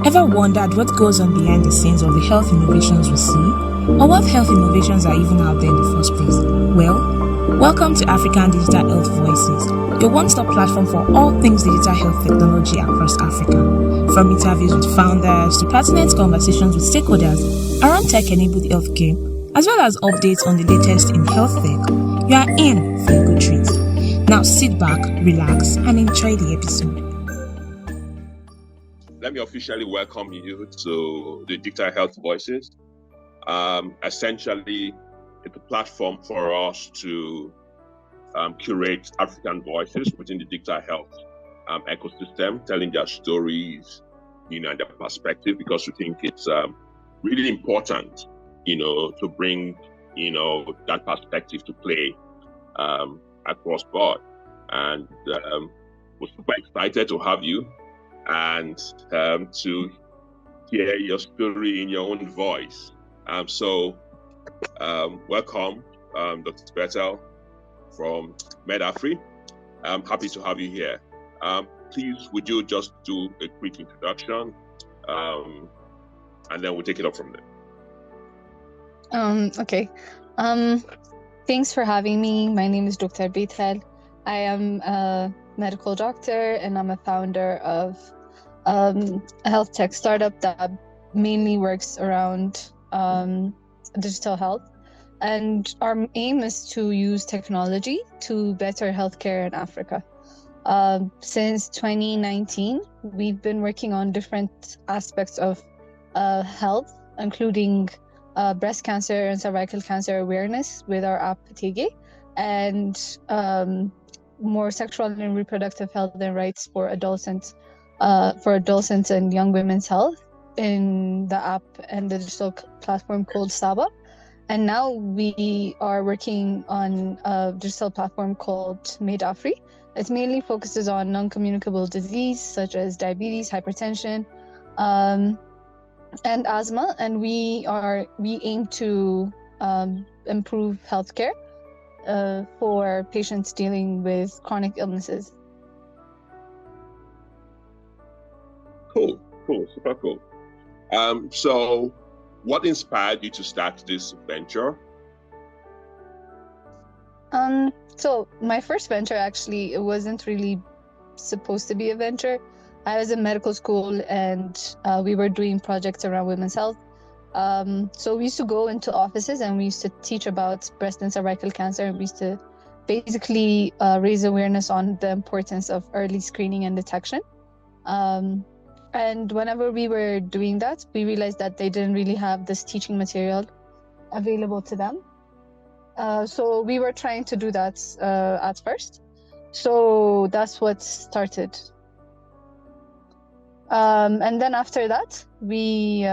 Ever wondered what goes on behind the scenes of the health innovations we see? Or what health innovations are even out there in the first place? Well, welcome to African Digital Health Voices, your one-stop platform for all things digital health technology across Africa. From interviews with founders to pertinent conversations with stakeholders around tech-enabled healthcare, as well as updates on the latest in health tech, you are in for a good treat. Now sit back, relax, and enjoy the episode. Let me officially welcome you to the Digital Health Voices. Essentially, it's a platform for us to curate African voices within the digital health ecosystem, telling their stories, and their perspective, because we think it's really important, to bring, that perspective to play across board. And we're super excited to have you and to hear your story in your own voice. Welcome, Dr. Bertel from MedAfri. I'm happy to have you here. Please, would you just do a quick introduction, and then we'll take it up from there. Okay. Thanks for having me. My name is Dr. Bertel. I am a medical doctor, and I'm a founder of a health tech startup that mainly works around digital health. And our aim is to use technology to better healthcare in Africa. Since 2019, we've been working on different aspects of health, including breast cancer and cervical cancer awareness with our app Tege, and more sexual and reproductive health and rights for adolescents and young women's health in the app and the digital platform called Saba. And now we are working on a digital platform called MedAfri. It mainly focuses on non-communicable disease such as diabetes, hypertension, and asthma. And we aim to improve healthcare for patients dealing with chronic illnesses. Cool, super cool. So what inspired you to start this venture? So my first venture, actually, it wasn't really supposed to be a venture. I was in medical school, and we were doing projects around women's health. So we used to go into offices and we used to teach about breast and cervical cancer. We used to basically raise awareness on the importance of early screening and detection. And whenever we were doing that, we realized that they didn't really have this teaching material available to them. So we were trying to do that at first. So that's what started. And then after that, we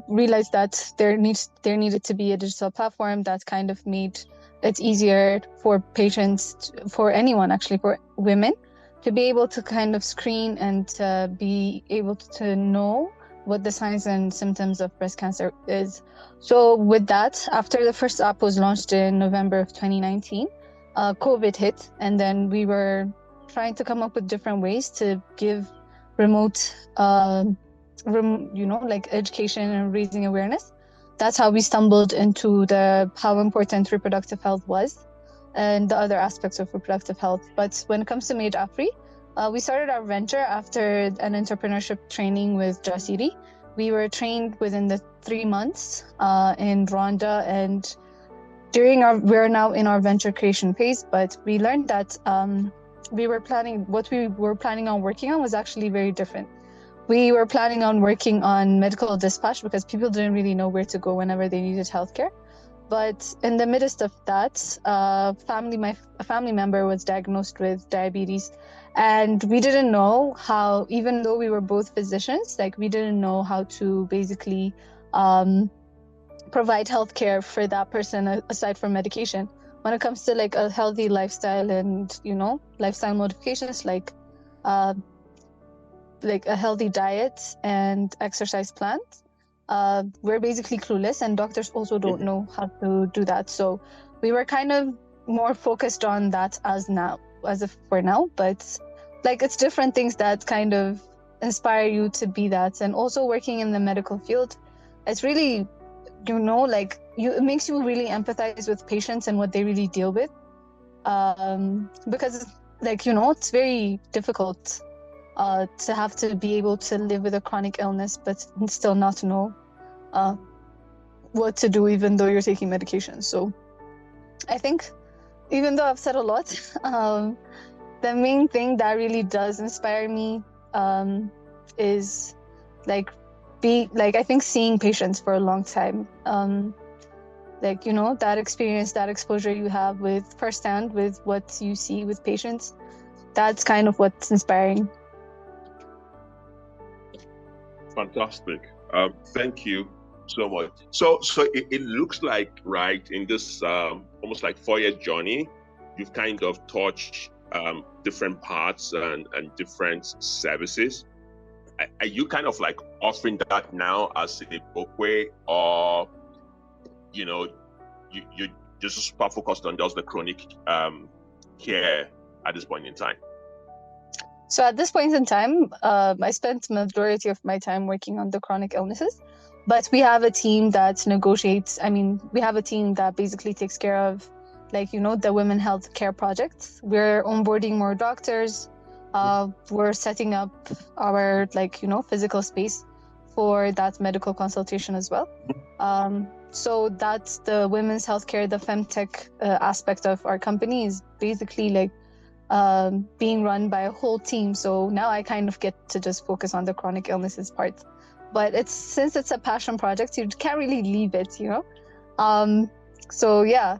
realized that there needed to be a digital platform that kind of made it easier for patients, for anyone actually, for women, to be able to kind of screen and to be able to know what the signs and symptoms of breast cancer is. So with that, after the first app was launched in November of 2019, COVID hit, and then we were trying to come up with different ways to give remote, education and raising awareness. That's how we stumbled into how important reproductive health was and the other aspects of reproductive health. But when it comes to MedAfri, we started our venture after an entrepreneurship training with Jasiri. We were trained within the 3 months in Rwanda, and we're now in our venture creation phase. But we learned that what we were planning on working on was actually very different. We were planning on working on medical dispatch because people didn't really know where to go whenever they needed healthcare. But in the midst of that, a family member was diagnosed with diabetes, and we didn't know how, even though we were both physicians, we didn't know how to basically provide healthcare for that person aside from medication. When it comes to a healthy lifestyle and lifestyle modifications like a healthy diet and exercise plans, we're basically clueless, and doctors also don't know how to do that. So we were kind of more focused on that as of for now, but like it's different things that kind of inspire you to be that. And also working in the medical field, it's really, like it makes you really empathize with patients and what they really deal with, because like it's very difficult to have to be able to live with a chronic illness but still not know what to do even though you're taking medication. So I think even though I've said a lot, the main thing that really does inspire me is I think seeing patients for a long time, that experience, that exposure you have with firsthand with what you see with patients, that's kind of what's inspiring. Fantastic. Thank you so much. So it looks like, right, in this almost like 4-year journey, you've kind of touched different parts and different services. Are you kind of like offering that now as a bookway, or you're just super focused on just the chronic care at this point in time? So at this point in time, I spent majority of my time working on the chronic illnesses, but we have a team that negotiates. I mean, we have a team that basically takes care of, the women health care projects. We're onboarding more doctors. We're setting up our, physical space for that medical consultation as well. So that's the women's healthcare, the femtech aspect of our company is basically being run by a whole team. So now I kind of get to just focus on the chronic illnesses part. But since it's a passion project, you can't really leave it, So yeah,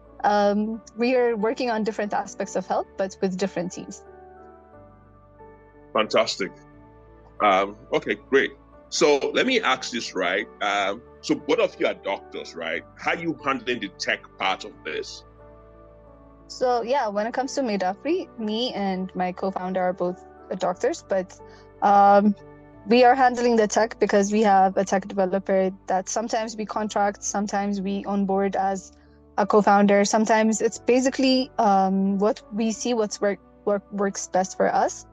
we are working on different aspects of health, but with different teams. Fantastic. Okay, great. So let me ask this, right? So both of you are doctors, right? How are you handling the tech part of this? So yeah, when it comes to Midafri, me and my co-founder are both doctors, but we are handling the tech because we have a tech developer that sometimes we contract, sometimes we onboard as a co-founder. Sometimes it's basically what we see what works best for us.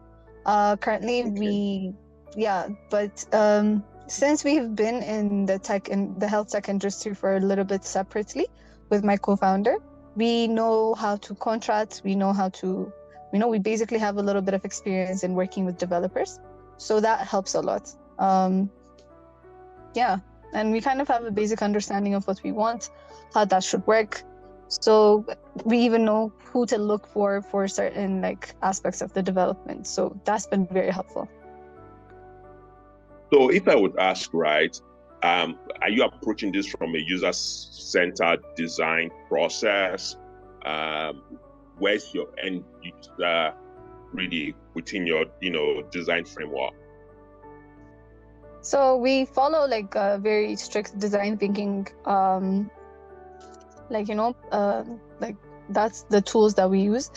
Currently, okay. Since we've been in the health tech industry for a little bit separately with my co-founder, we know how to contract, we basically have a little bit of experience in working with developers. So that helps a lot. And we kind of have a basic understanding of what we want, how that should work. So we even know who to look for certain aspects of the development. So that's been very helpful. So if I would ask, right, are you approaching this from a user-centered design process? Where's your end user really within your, design framework? So we follow a very strict design thinking. That's the tools that we use.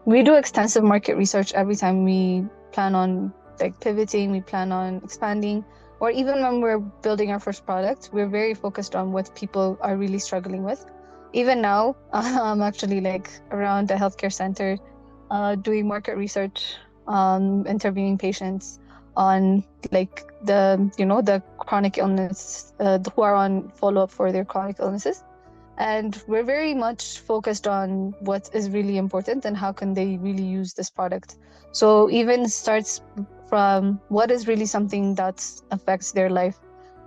We do extensive market research every time we plan on pivoting, we plan on expanding, or even when we're building our first product, we're very focused on what people are really struggling with. Even now, I'm actually around the healthcare center, doing market research, interviewing patients on the chronic illness, who are on follow-up for their chronic illnesses. And we're very much focused on what is really important and how can they really use this product. So even starts from what is really something that affects their life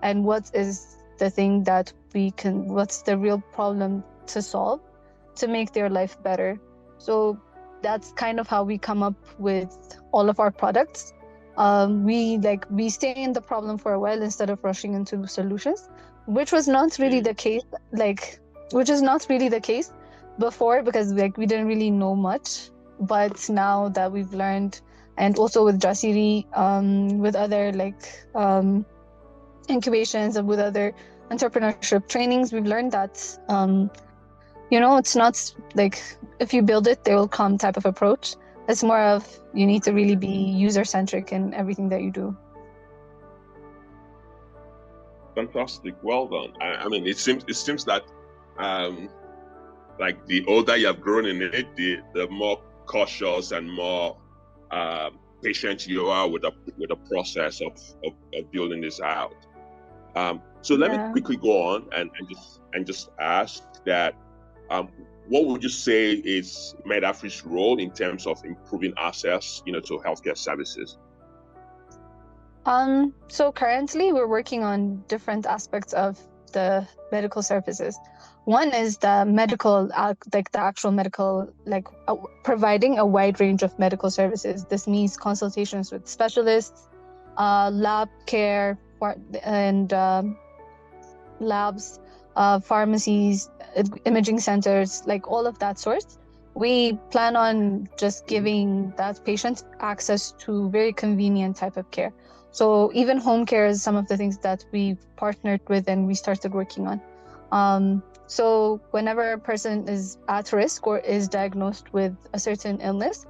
and what is the thing that what's the real problem to solve to make their life better. So that's kind of how we come up with all of our products. We stay in the problem for a while instead of rushing into solutions, which was not really the case, which is not really the case before, because we didn't really know much. But now that we've learned, and also with Jasiri, with other incubations and with other entrepreneurship trainings, we've learned that it's not if you build it, they will come type of approach. It's more of you need to really be user-centric in everything that you do. Fantastic, well done. I mean, it seems that the older you have grown in it, the more cautious and more patient you are with the process of building this out. So let me quickly go on and just ask that, what would you say is MedAfri's role in terms of improving access, to healthcare services? So currently we're working on different aspects of the medical services. One is the medical, the actual medical, providing a wide range of medical services. This means consultations with specialists, lab care, and labs, pharmacies, imaging centers, all of that sort. We plan on just giving that patient access to very convenient type of care. So even home care is some of the things that we've partnered with and we started working on. So whenever a person is at risk or is diagnosed with a certain illness,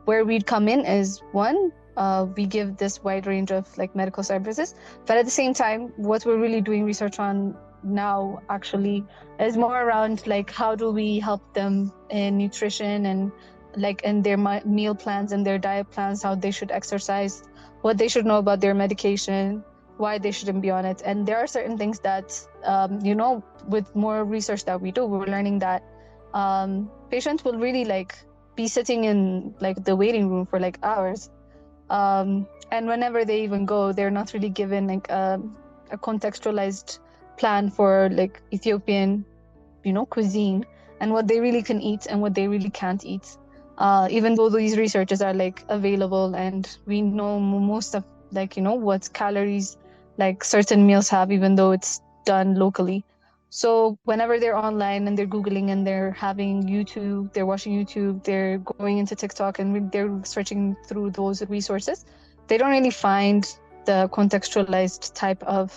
where we'd come in is one, we give this wide range of medical services, but at the same time, what we're really doing research on now actually is more around how do we help them in nutrition and in their meal plans and their diet plans, how they should exercise, what they should know about their medication, why they shouldn't be on it. And there are certain things that with more research that we do, we're learning that patients will really be sitting in the waiting room for hours, and whenever they even go, they're not really given a contextualized plan for Ethiopian cuisine and what they really can eat and what they really can't eat, even though these researches are available and we know most of what calories certain meals have, even though it's done locally. So whenever they're online and they're Googling and they're having YouTube, they're watching YouTube, they're going into TikTok and they're searching through those resources, they don't really find the contextualized type of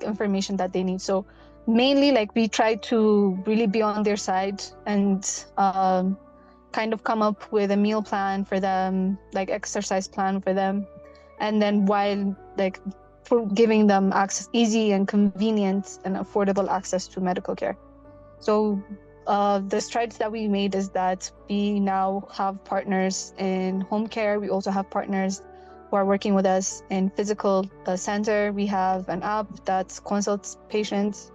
information that they need. So mainly we try to really be on their side and kind of come up with a meal plan for them, exercise plan for them, and then while for giving them access, easy and convenient and affordable access to medical care. So the strides that we made is that we now have partners in home care. We also have partners who are working with us in physical center. We have an app that consults patients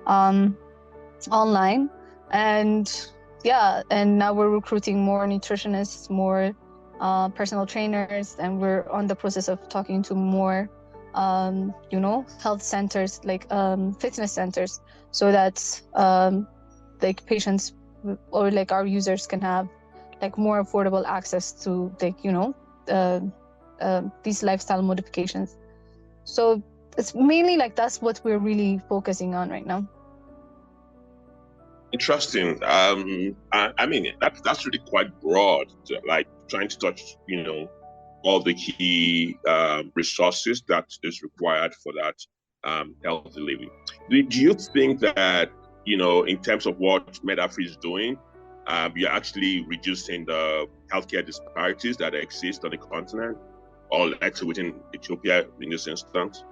online, and now we're recruiting more nutritionists, more personal trainers, and we're on the process of talking to more health centers, fitness centers, so that patients or our users can have more affordable access to these lifestyle modifications. So it's mainly that's what we're really focusing on right now. Interesting. I mean, that's really quite broad, trying to touch all the key resources that is required for that healthy living. Do you think that in terms of what MedAfri is doing, you're actually reducing the healthcare disparities that exist on the continent, or actually within Ethiopia in this instance?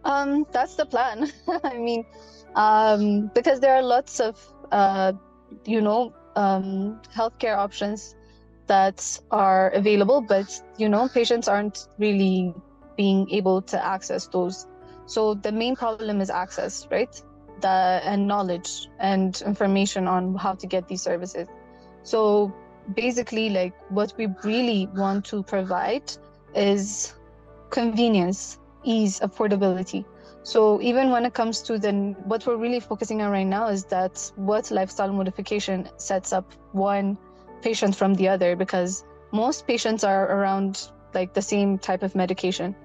That's the plan. I mean, because there are lots of healthcare options that are available, but patients aren't really being able to access those. So the main problem is access, right? And knowledge and information on how to get these services. So basically, what we really want to provide is convenience, ease, affordability. So even when it comes to what we're really focusing on right now is that what lifestyle modification sets up one patient from the other, because most patients are around the same type of medication.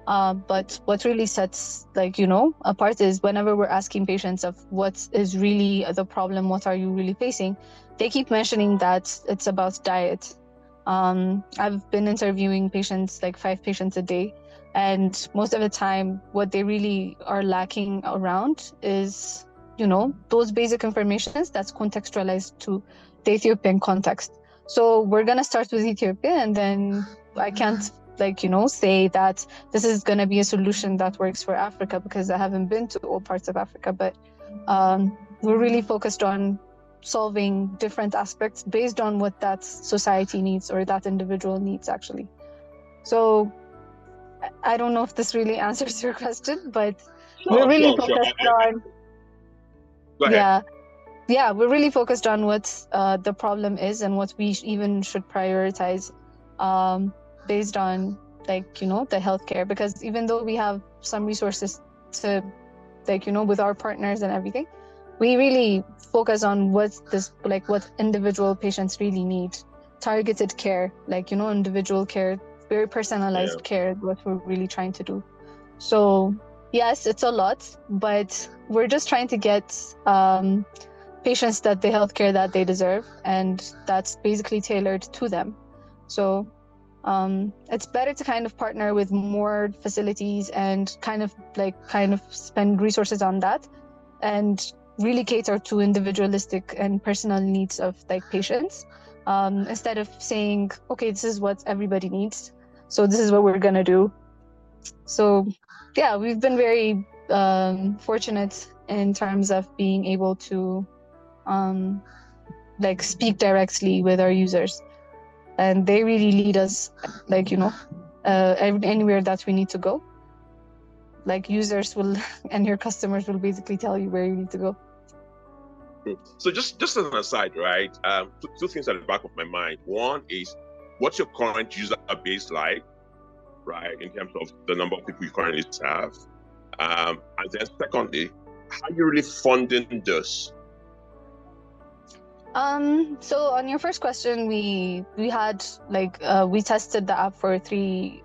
But what really sets apart is whenever we're asking patients of what is really the problem, what are you really facing, they keep mentioning that it's about diet. I've been interviewing patients, 5 patients a day, and most of the time what they really are lacking around is those basic informations that's contextualized to the Ethiopian context. So we're gonna start with Ethiopia, and then I can't say that this is gonna be a solution that works for Africa, because I haven't been to all parts of Africa, but we're really focused on solving different aspects based on what that society needs or that individual needs, actually. So I don't know if this really answers your question, but we're really focused on. Go ahead. Yeah, we're really focused on what the problem is and what we even should prioritize based on, like, you know, the healthcare. Because even though we have some resources to, like, you know, with our partners and everything, we really focus on what individual patients really need. Targeted care, like, you know, individual care, very personalized care, what we're really trying to do. So yes, it's a lot, but we're just trying to get patients the healthcare that they deserve, and that's basically tailored to them. So it's better to kind of partner with more facilities and kind of spend resources on that and really cater to individualistic and personal needs of like patients, instead of saying, okay, this is what everybody needs, so this is what we're gonna do. So yeah, we've been very fortunate in terms of being able to like speak directly with our users, and they really lead us, like, you know, anywhere that we need to go. Like, users will and your customers will basically tell you where you need to go. So just as an aside, right? Two things at the back of my mind. One is, what's your current user base like, right, in terms of the number of people you currently have? And then secondly, how are you really funding this? So on your first question, we had we tested the app for 3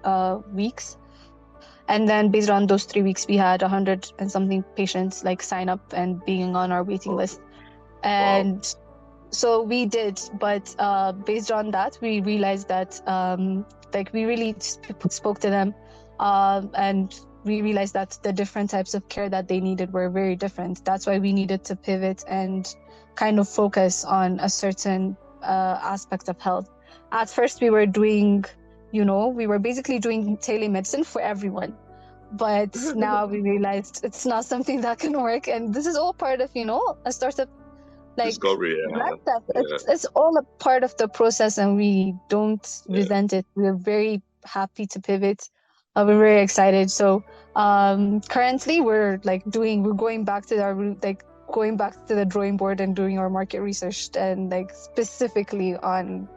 weeks, and then based on those 3 weeks, we had 100 and something patients like sign up and being on our waiting list. And so we did, but based on that, we realized that we really spoke to them, and we realized that the different types of care that they needed were very different. That's why we needed to pivot and kind of focus on a certain aspect of health. At first, we were basically doing telemedicine for everyone. But now we realized it's not something that can work. And this is all part of, a startup discovery. It's all a part of the process, and we don't resent it. We're very happy to pivot. We're very excited. So currently we're going back to our root, going back to the drawing board and doing our market research, and specifically on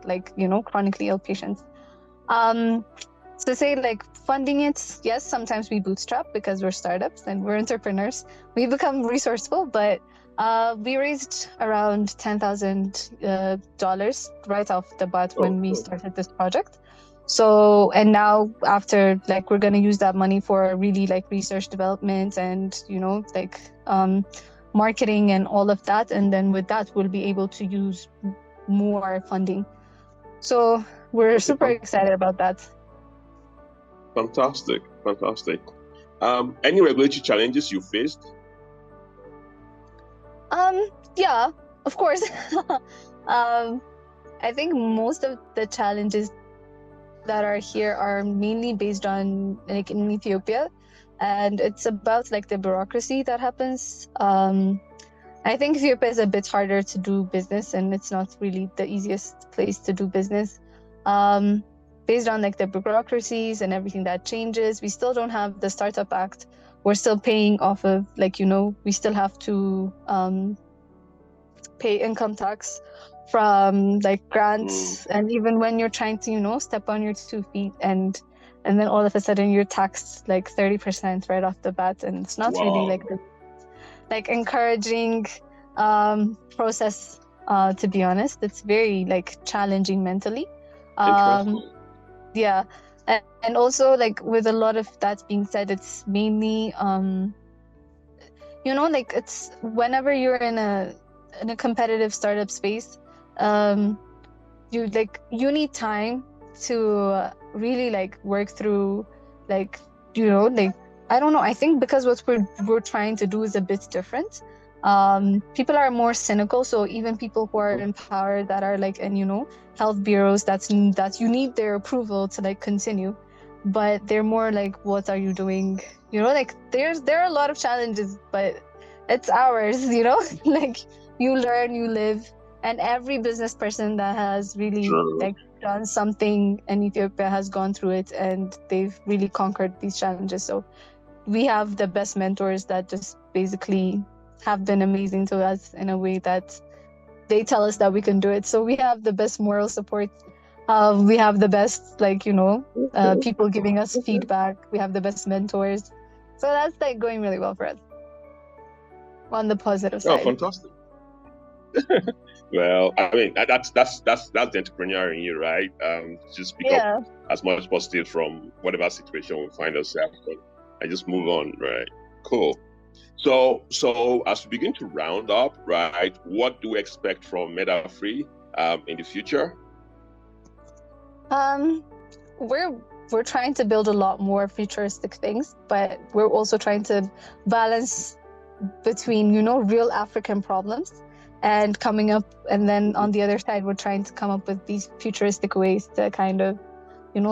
chronically ill patients. To say funding it, yes, sometimes we bootstrap because we're startups and we're entrepreneurs. We become resourceful, but we raised around $10,000 right off the bat when we started this project. So, and now after we're gonna use that money for really research development and marketing and all of that, and then with that we'll be able to use more funding. So we're super excited about that. Fantastic. Any regulatory challenges you faced? Yeah, of course. I think most of the challenges that are here are mainly based on in Ethiopia, and it's about the bureaucracy that happens. I think Ethiopia is a bit harder to do business, and it's not really the easiest place to do business. Based on the bureaucracies and everything that changes, we still don't have the Startup Act. We're still paying off of we still have to pay income tax from grants, and even when you're trying to step on your 2 feet, and then all of a sudden you're taxed 30% right off the bat, and it's not really the encouraging process, to be honest. It's very challenging mentally. Yeah, and also with a lot of that being said, it's mainly it's whenever you're in a competitive startup space, you need time to really work through I don't know, I think because what we're trying to do is a bit different. People are more cynical, so even people who are in power that are in health bureaus, that you need their approval to continue, but they're more what are you doing? There are a lot of challenges, but it's ours. you learn, you live, and every business person that has really True. like done something in Ethiopia has gone through it, and they've really conquered these challenges. So we have the best mentors that just basically have been amazing to us in a way that they tell us that we can do it. So we have the best moral support. We have the best, people giving us feedback. We have the best mentors. So that's like going really well for us on the positive Oh, side. fantastic. Well, I mean, that's the entrepreneur in you, right? Just pick up as much positive from whatever situation we find ourselves in and just move on, right? Cool. So as we begin to round up, right, what do we expect from MedAfri in the future? We're trying to build a lot more futuristic things, but we're also trying to balance between, real African problems and coming up, and then on the other side, we're trying to come up with these futuristic ways to kind of,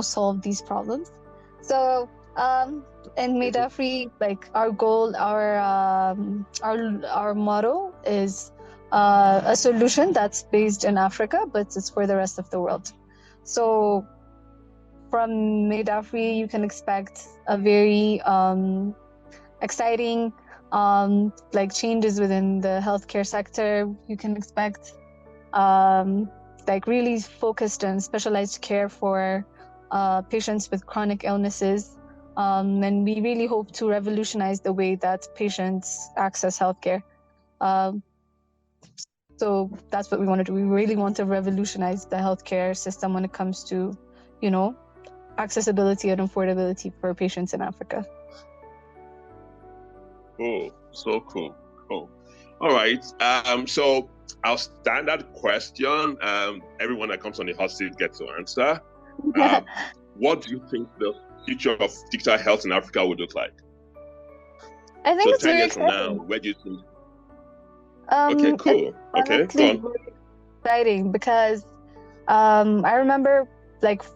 solve these problems. So, in MedAfri, like our goal, our motto is a solution that's based in Africa, but it's for the rest of the world. So, from MedAfri, you can expect a very exciting changes within the healthcare sector. You can expect really focused and specialized care for patients with chronic illnesses, and we really hope to revolutionize the way that patients access healthcare. So that's what we want to do. We really want to revolutionize the healthcare system when it comes to, accessibility and affordability for patients in Africa. Cool. So cool. All right. So our standard question, everyone that comes on the hot seat gets to answer. What do you think the future of digital health in Africa would look like? I think it's 10 very years exciting. from now, where do you think? Okay, cool. Okay, go on. Exciting because I remember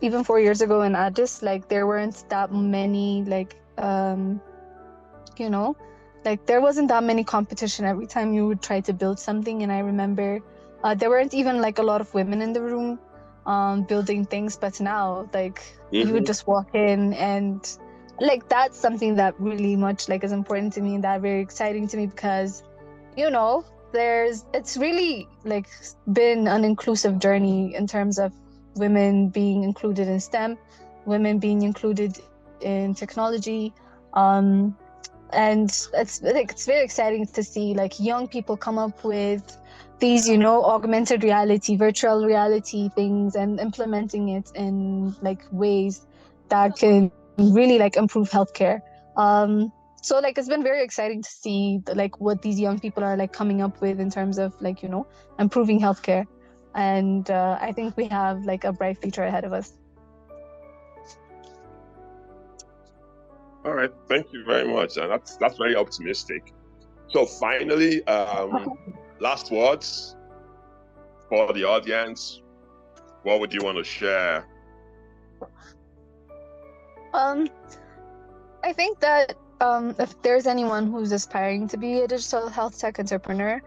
even 4 years ago in Addis, there weren't that many there wasn't that many competition every time you would try to build something. And I remember there weren't even a lot of women in the room building things, but now you would just walk in, and that's something that really much is important to me and that very exciting to me, because it's really been an inclusive journey in terms of women being included in STEM, women being included in technology, and it's very exciting to see young people come up with these augmented reality, virtual reality things, and implementing it in ways that can really improve healthcare. So it's been very exciting to see what these young people are coming up with in terms of improving healthcare, and I think we have a bright future ahead of us. All right, thank you very much, and that's very optimistic. So finally, last words for the audience. What would you want to share? I think that if there's anyone who's aspiring to be a digital health tech entrepreneur,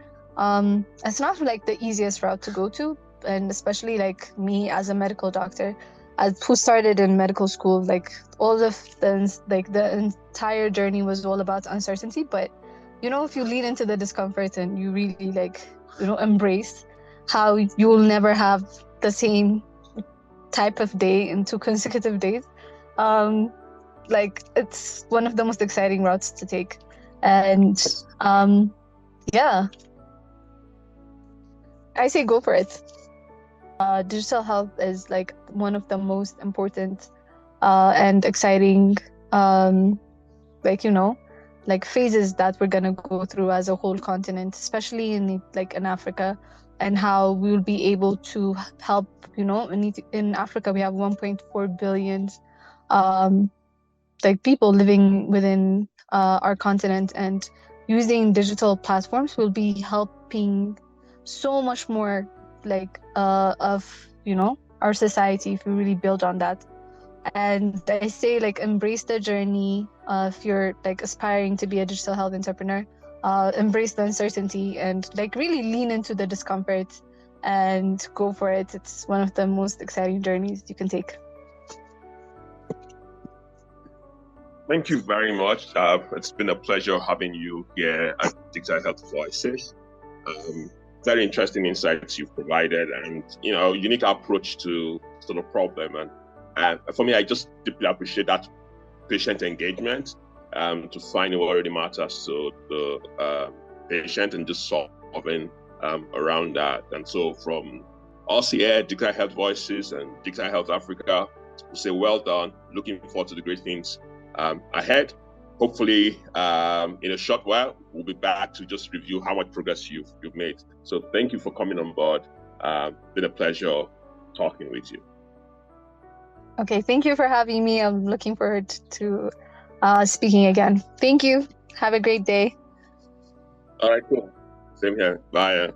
it's not the easiest route to go to, and especially me as a medical doctor, who started in medical school, all of the entire journey was all about uncertainty. But if you lean into the discomfort and you really embrace how you will never have the same type of day in 2 consecutive days, it's one of the most exciting routes to take. And I say go for it. Digital health is one of the most important and exciting phases that we're gonna go through as a whole continent, especially in Africa, and how we will be able to help. In Africa we have 1.4 billion people living within our continent, and using digital platforms will be helping so much more of our society if we really build on that. And I say embrace the journey if you're aspiring to be a digital health entrepreneur. embrace the uncertainty and like really lean into the discomfort and go for it. It's one of the most exciting journeys you can take. Thank you very much. It's been a pleasure having you here at Digital Health Voices. Very interesting insights you've provided, and unique approach to the problem. And for me, I just deeply appreciate that patient engagement to find what really matters to the patient and just solving around that. And so, from us here, Digital Health Voices and Digital Health Africa, we say well done. Looking forward to the great things ahead. Hopefully, in a short while, we'll be back to just review how much progress you've made. So thank you for coming on board. Been a pleasure talking with you. Okay, thank you for having me. I'm looking forward to speaking again. Thank you. Have a great day. All right, cool. Same here. Bye.